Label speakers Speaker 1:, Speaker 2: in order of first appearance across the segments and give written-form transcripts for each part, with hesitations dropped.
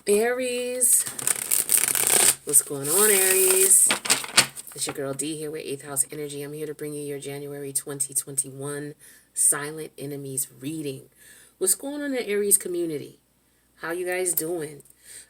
Speaker 1: Aries, what's going on, Aries? It's your girl D here with 8th House Energy. I'm here to bring you your January 2021 Silent Enemies reading. What's going on in the Aries community? How you guys doing?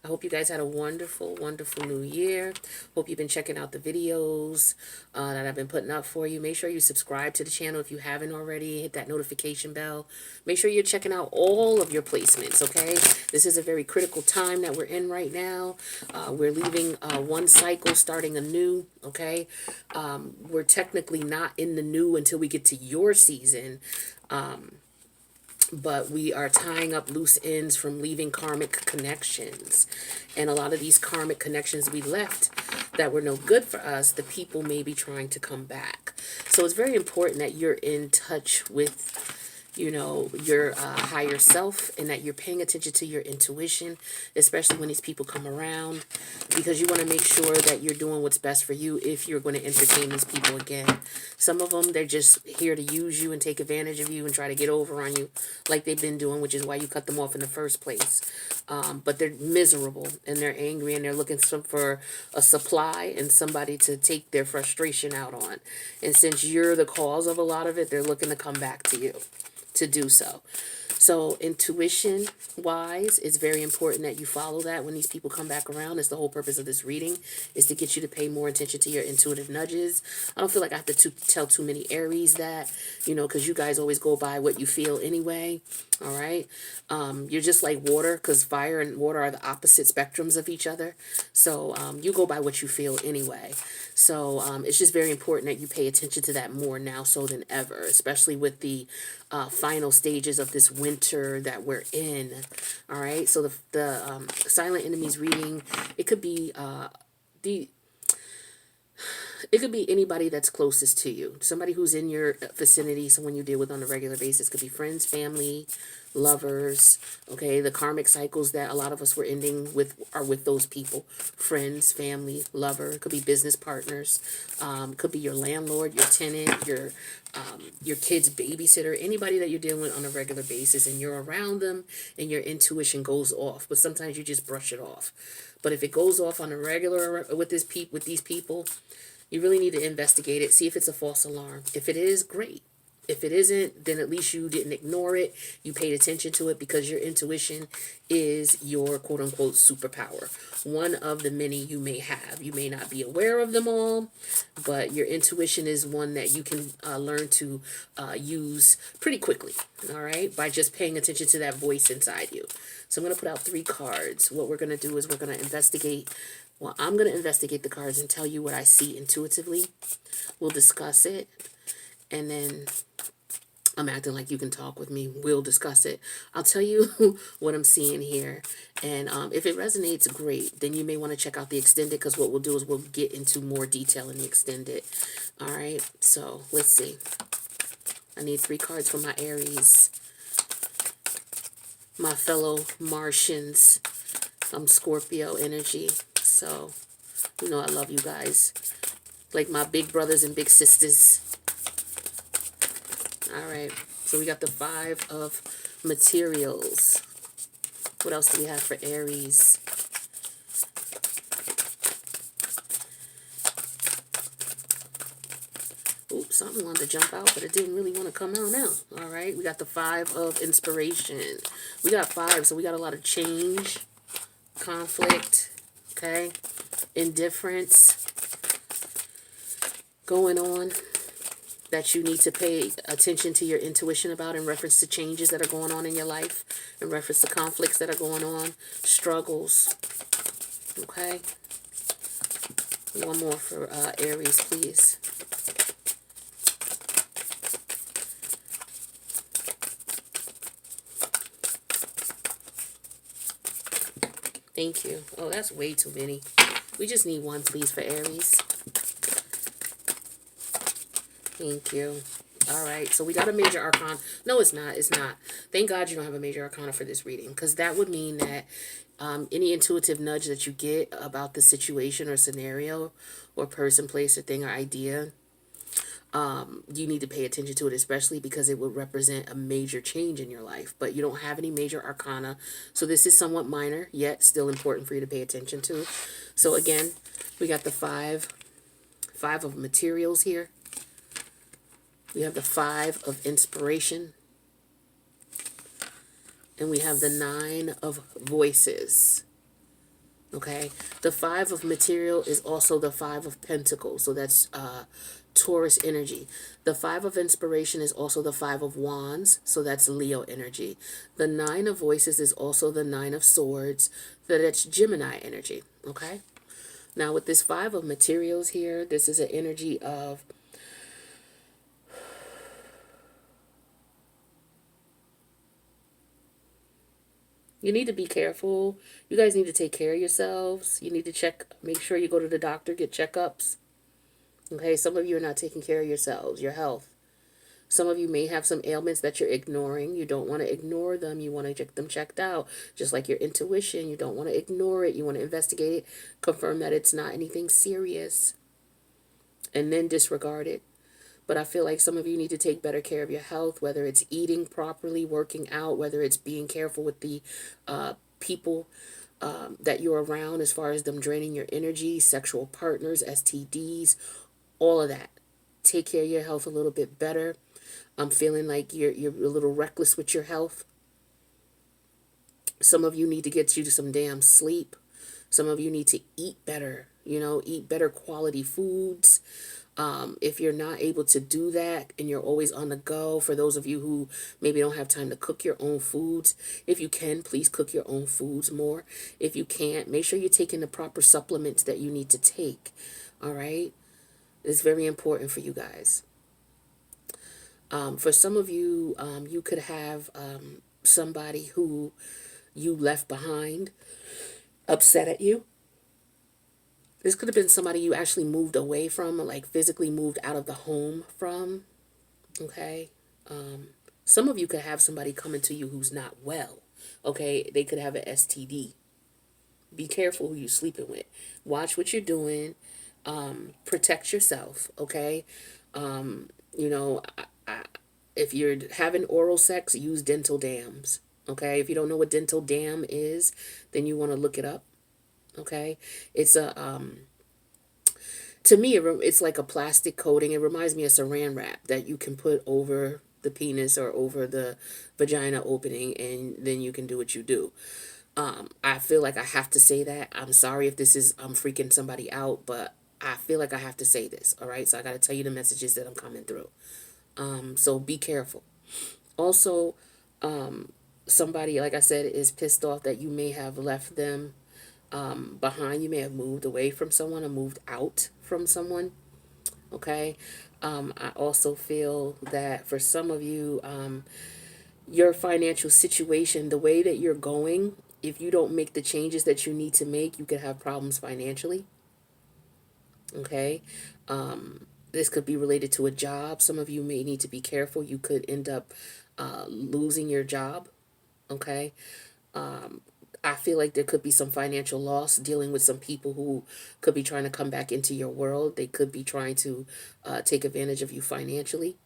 Speaker 1: I hope you guys had a wonderful, wonderful new year. Hope you've been checking out the videos that I've been putting up for you. Make sure you subscribe to the channel if you haven't already. Hit that notification bell. Make sure you're checking out all of your placements, okay? This is a very critical time that we're in right now. We're leaving one cycle, starting a new, okay? We're technically not in the new until we get to your season. But we are tying up loose ends from leaving karmic connections. And a lot of these karmic connections we left that were no good for us, the people may be trying to come back. So it's very important that you're in touch with, you know, your higher self, and that you're paying attention to your intuition, especially when these people come around, because you want to make sure that you're doing what's best for you if you're going to entertain these people again. Some of them, they're just here to use you and take advantage of you and try to get over on you like they've been doing, which is why you cut them off in the first place. But they're miserable and they're angry and they're looking for a supply and somebody to take their frustration out on. And since you're the cause of a lot of it, they're looking to come back to you to do so. So intuition wise, it's very important that you follow that when these people come back around. It's the whole purpose of this reading, is to get you to pay more attention to your intuitive nudges. I don't feel like I have to tell too many Aries that, you know, because you guys always go by what you feel anyway. All right. You're just like water, because fire and water are the opposite spectrums of each other. So you go by what you feel anyway. So it's just very important that you pay attention to that more now so than ever, especially with the final stages of this winter that we're in. All right. So the silent enemies reading, it could be it could be anybody that's closest to you, somebody who's in your vicinity, someone you deal with on a regular basis. Could be friends, family, lovers, okay? The karmic cycles that a lot of us were ending with are with those people. Friends, family, lover. Could be business partners. Could be your landlord, your tenant, your kid's babysitter, anybody that you're dealing with on a regular basis, and you're around them and your intuition goes off. But sometimes you just brush it off. But if it goes off on a regular with these people, you really need to investigate it, see if it's a false alarm. If it is, great. If it isn't, then at least you didn't ignore it. You paid attention to it, because your intuition is your quote-unquote superpower. One of the many you may have. You may not be aware of them all, but your intuition is one that you can learn to use pretty quickly, all right, by just paying attention to that voice inside you. So I'm going to put out 3 cards. What we're going to do is we're going to investigate. Well, I'm going to investigate the cards and tell you what I see intuitively. We'll discuss it. And then I'm acting like you can talk with me. We'll discuss it. I'll tell you what I'm seeing here. And if it resonates, great. Then you may want to check out the extended, because what we'll do is we'll get into more detail in the extended. All right. So let's see. I need 3 cards for my Aries. My fellow Martians. Scorpio energy. So, you know I love you guys. Like my big brothers and big sisters. All right. So we got the 5 of materials. What else do we have for Aries? Oops, something wanted to jump out, but it didn't really want to come out now. All right. We got the 5 of inspiration. We got 5, so we got a lot of change, conflict, okay, indifference going on that you need to pay attention to your intuition about in reference to changes that are going on in your life, in reference to conflicts that are going on, struggles, okay? One more for Aries, please. Thank you. Oh, that's way too many. We just need 1, please, for Aries. Thank you. All right, so we got a major arcana. No, it's not. It's not. Thank God you don't have a major arcana for this reading, because that would mean that any intuitive nudge that you get about the situation or scenario or person, place, or thing or idea, you need to pay attention to it, especially because it would represent a major change in your life. But you don't have any major arcana, so this is somewhat minor, yet still important for you to pay attention to. So again, we got the five of materials here. We have the 5 of inspiration, and we have the 9 of voices. Okay, the 5 of material is also the 5 of pentacles, so that's Taurus energy. The 5 of inspiration is also the 5 of wands, so that's Leo energy. The 9 of voices is also the 9 of swords, so that's Gemini energy. Okay, now with this 5 of materials here, this is an energy of you need to be careful. You guys need to take care of yourselves. You need to make sure you go to the doctor, get checkups. Okay, some of you are not taking care of yourselves, your health. Some of you may have some ailments that you're ignoring. You don't want to ignore them. You want to get them checked out. Just like your intuition, you don't want to ignore it. You want to investigate it, confirm that it's not anything serious, and then disregard it. But I feel like some of you need to take better care of your health, whether it's eating properly, working out, whether it's being careful with the people that you're around as far as them draining your energy, sexual partners, STDs, all of that. Take care of your health a little bit better. I'm feeling like you're a little reckless with your health. Some of you need to get you to some damn sleep. Some of you need to eat better, eat better quality foods. If you're not able to do that and you're always on the go, for those of you who maybe don't have time to cook your own foods, if you can, please cook your own foods more. If you can't, make sure you're taking the proper supplements that you need to take. All right? It's very important for you guys. For some of you, you could have somebody who you left behind upset at you. This could have been somebody you actually moved away from, like physically moved out of the home from. Okay. Some of you could have somebody coming to you who's not well. Okay. They could have an STD. Be careful who you're sleeping with. Watch what you're doing. Protect yourself. Okay. You know, if you're having oral sex, use dental dams. Okay. If you don't know what dental dam is, then you want to look it up. Okay. It's to me, it's like a plastic coating. It reminds me of saran wrap that you can put over the penis or over the vagina opening, and then you can do what you do. I feel like I have to say that. I'm sorry if I'm freaking somebody out, but I feel like I have to say this. All right. So I got to tell you the messages that I'm coming through. So be careful. Also, somebody, like I said, is pissed off that you may have left them behind. You may have moved away from someone or moved out from someone. Okay. I also feel that for some of you, your financial situation, the way that you're going, if you don't make the changes that you need to make, you could have problems financially. Okay. This could be related to a job. Some of you may need to be careful. You could end up losing your job. Okay. I feel like there could be some financial loss dealing with some people who could be trying to come back into your world. They could be trying to take advantage of you financially.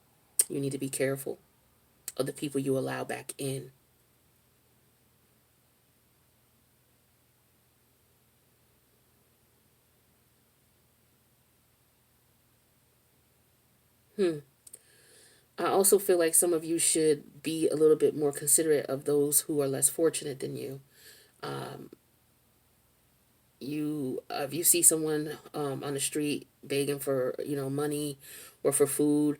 Speaker 1: You need to be careful of the people you allow back in. I also feel like some of you should be a little bit more considerate of those who are less fortunate than you. If you see someone on the street begging for money or for food,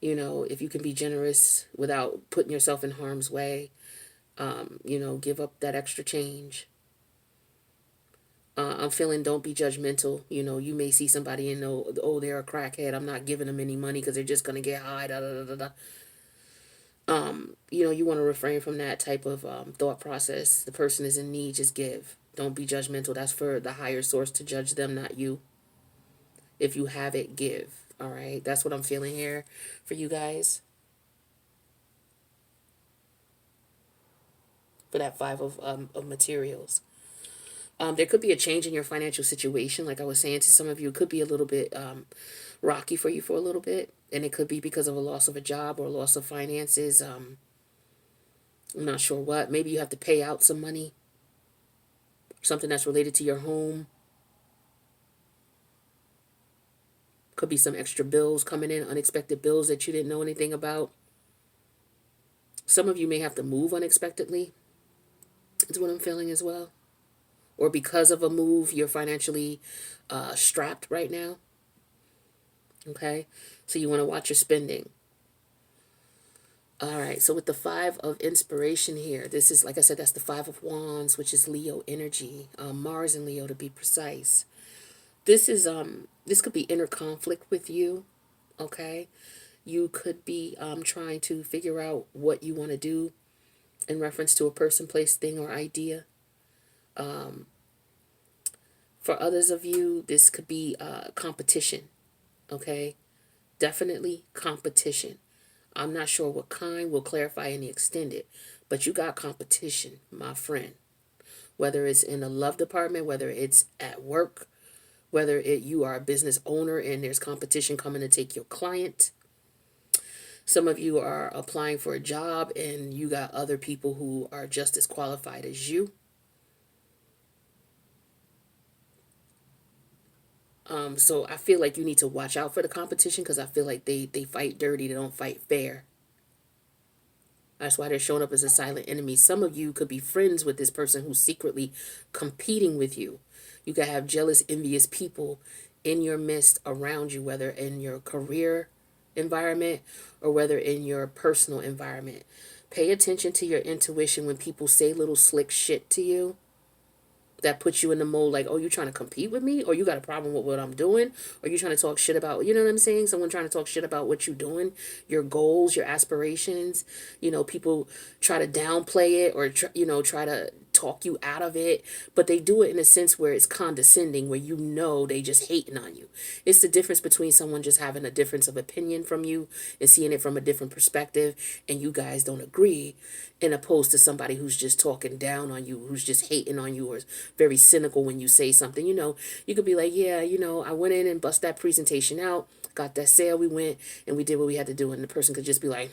Speaker 1: if you can be generous without putting yourself in harm's way, give up that extra change. I'm feeling don't be judgmental. You may see somebody and know, oh, they're a crackhead. I'm not giving them any money because they're just going to get high. Da, da, da, da, da. You want to refrain from that type of thought process. The person is in need, just give. Don't be judgmental. That's for the higher source to judge them, not you. If you have it, give. All right. That's what I'm feeling here for you guys. For that 5 of materials. There could be a change in your financial situation. Like I was saying to some of you, it could be a little bit rocky for you for a little bit. And it could be because of a loss of a job or a loss of finances. I'm not sure what. Maybe you have to pay out some money, something that's related to your home. Could be some extra bills coming in, unexpected bills that you didn't know anything about. Some of you may have to move unexpectedly, is what I'm feeling as well. Or because of a move, you're financially strapped right now. Okay? So you want to watch your spending. All right, so with the Five of Inspiration here, this is, like I said, that's the Five of Wands, which is Leo energy, Mars and Leo to be precise. This could be inner conflict with you, okay? You could be trying to figure out what you want to do in reference to a person, place, thing, or idea. For others of you, this could be competition, okay? Definitely competition. I'm not sure what kind. We'll clarify in the extended. But you got competition, my friend. Whether it's in the love department, whether it's at work, whether you are a business owner and there's competition coming to take your client. Some of you are applying for a job and you got other people who are just as qualified as you. So I feel like you need to watch out for the competition because I feel like they fight dirty. They don't fight fair. That's why they're showing up as a silent enemy. Some of you could be friends with this person who's secretly competing with you. You could have jealous, envious people in your midst around you, whether in your career environment or whether in your personal environment. Pay attention to your intuition when people say little slick shit to you that puts you in the mode like, oh, you trying to compete with me, or you got a problem with what I'm doing, or you trying to talk shit about, you know what I'm saying? Someone trying to talk shit about what you're doing, your goals, your aspirations. People try to downplay it or try to talk you out of it, but they do it in a sense where it's condescending, where they just hating on you. It's the difference between someone just having a difference of opinion from you and seeing it from a different perspective, and you guys don't agree, and opposed to somebody who's just talking down on you, who's just hating on you, or is very cynical when you say something. You could be like, yeah, I went in and bust that presentation out, got that sale, we went and we did what we had to do, and the person could just be like,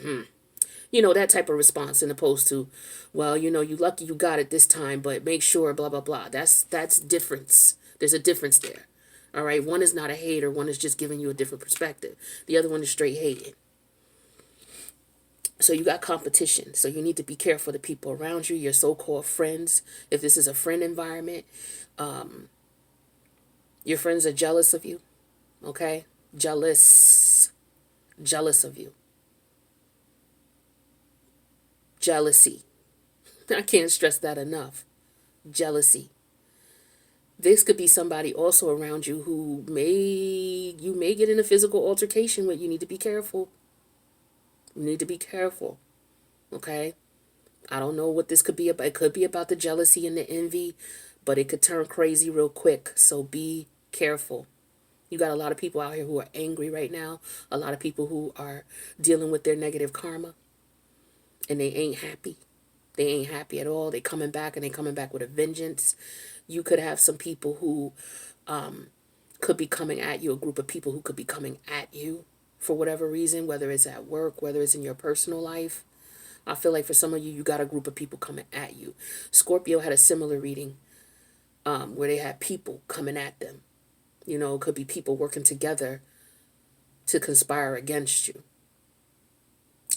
Speaker 1: that type of response, in opposed to, well, you lucky you got it this time, but make sure, blah, blah, blah. That's difference. There's a difference there. All right. One is not a hater. One is just giving you a different perspective. The other one is straight hating. So you got competition. So you need to be careful of the people around you, your so-called friends. If this is a friend environment, your friends are jealous of you. Okay? Jealous of you. Jealousy. I can't stress that enough. Jealousy. This could be somebody also around you who you may get in a physical altercation with. You need to be careful. You need to be careful. Okay? I don't know what this could be about. It could be about the jealousy and the envy, but it could turn crazy real quick. So be careful. You got a lot of people out here who are angry right now. A lot of people who are dealing with their negative karma. And they ain't happy. They ain't happy at all. They coming back, and they coming back with a vengeance. You could have some people who could be coming at you, a group of people who could be coming at you for whatever reason, whether it's at work, whether it's in your personal life. I feel like for some of you, you got a group of people coming at you. Scorpio had a similar reading where they had people coming at them. It could be people working together to conspire against you.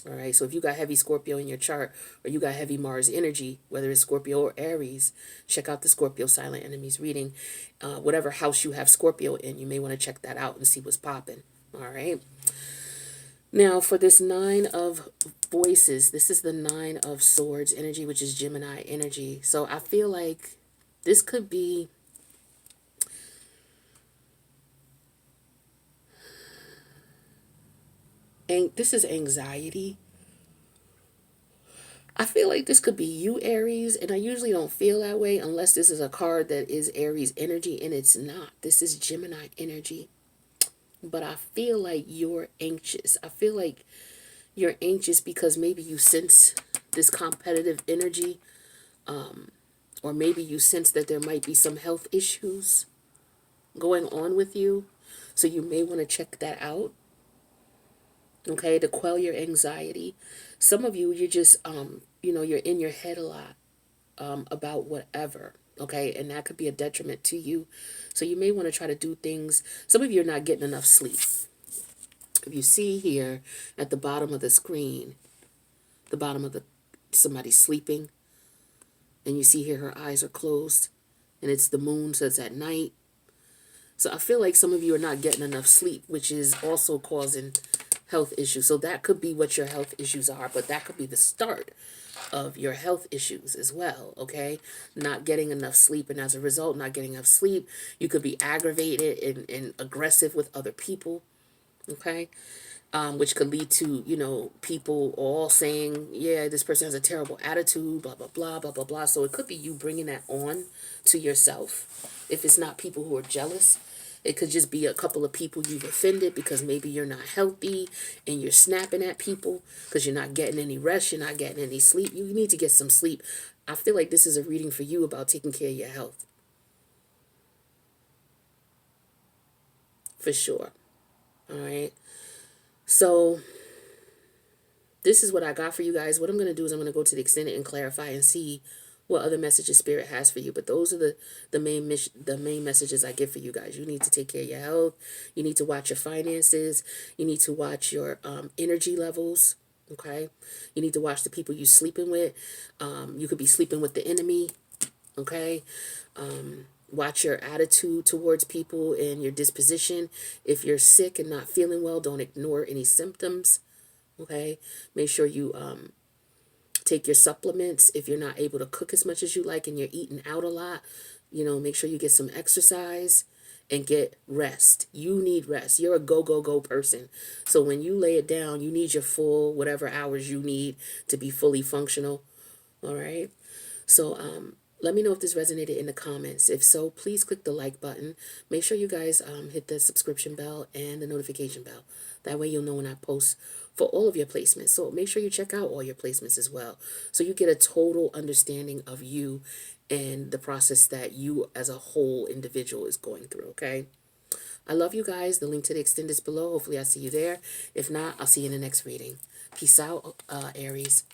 Speaker 1: All right, so if you got heavy Scorpio in your chart, or you got heavy Mars energy, whether it's Scorpio or Aries, check out the Scorpio Silent Enemies reading. Whatever house you have Scorpio in, you may want to check that out and see what's popping. All right. Now, for this Nine of Voices, this is the Nine of Swords energy, which is Gemini energy. So I feel like this could be this is anxiety. I feel like this could be you, Aries, and I usually don't feel that way unless this is a card that is Aries energy, and it's not. This is Gemini energy. But I feel like you're anxious. I feel like you're anxious because maybe you sense this competitive energy or maybe you sense that there might be some health issues going on with you. So you may want to check that out, okay, to quell your anxiety. Some of you, you're just, you're in your head a lot about whatever, okay, and that could be a detriment to you. So you may want to try to do things. Some of you are not getting enough sleep. If you see here at the bottom of the screen, the bottom of the somebody sleeping, and you see here her eyes are closed, and it's the moon, so it's at night. So I feel like some of you are not getting enough sleep, which is also causing health issues. So that could be what your health issues are, but that could be the start of your health issues as well, okay? Not getting enough sleep, and as a result, not getting enough sleep, you could be aggravated and aggressive with other people, okay? Which could lead to, people all saying, yeah, this person has a terrible attitude, blah, blah, blah, blah, blah, blah. So it could be you bringing that on to yourself. If it's not people who are jealous, it could just be a couple of people you've offended because maybe you're not healthy and you're snapping at people because you're not getting any rest, you're not getting any sleep. You need to get some sleep. I feel like this is a reading for you about taking care of your health. For sure. All right. So this is what I got for you guys. What I'm going to do is I'm going to go to the extended and clarify and see what other messages Spirit has for you. But those are the main messages I give for you guys. You need to take care of your health. You need to watch your finances. You need to watch your energy levels. Okay. You need to watch the people you're sleeping with. You could be sleeping with the enemy. Okay. Watch your attitude towards people and your disposition. If you're sick and not feeling well, don't ignore any symptoms. Okay, make sure you take your supplements. If you're not able to cook as much as you like and you're eating out a lot, make sure you get some exercise and get rest. You need rest. You're a go, go, go person. So when you lay it down, you need your full whatever hours you need to be fully functional. All right. So let me know if this resonated in the comments. If so, please click the like button. Make sure you guys hit the subscription bell and the notification bell. That way you'll know when I post for all of your placements. So make sure you check out all your placements as well, so you get a total understanding of you and the process that you as a whole individual is going through, okay? I love you guys. The link to the extend is below. Hopefully I see you there. If not, I'll see you in the next reading. Peace out, Aries.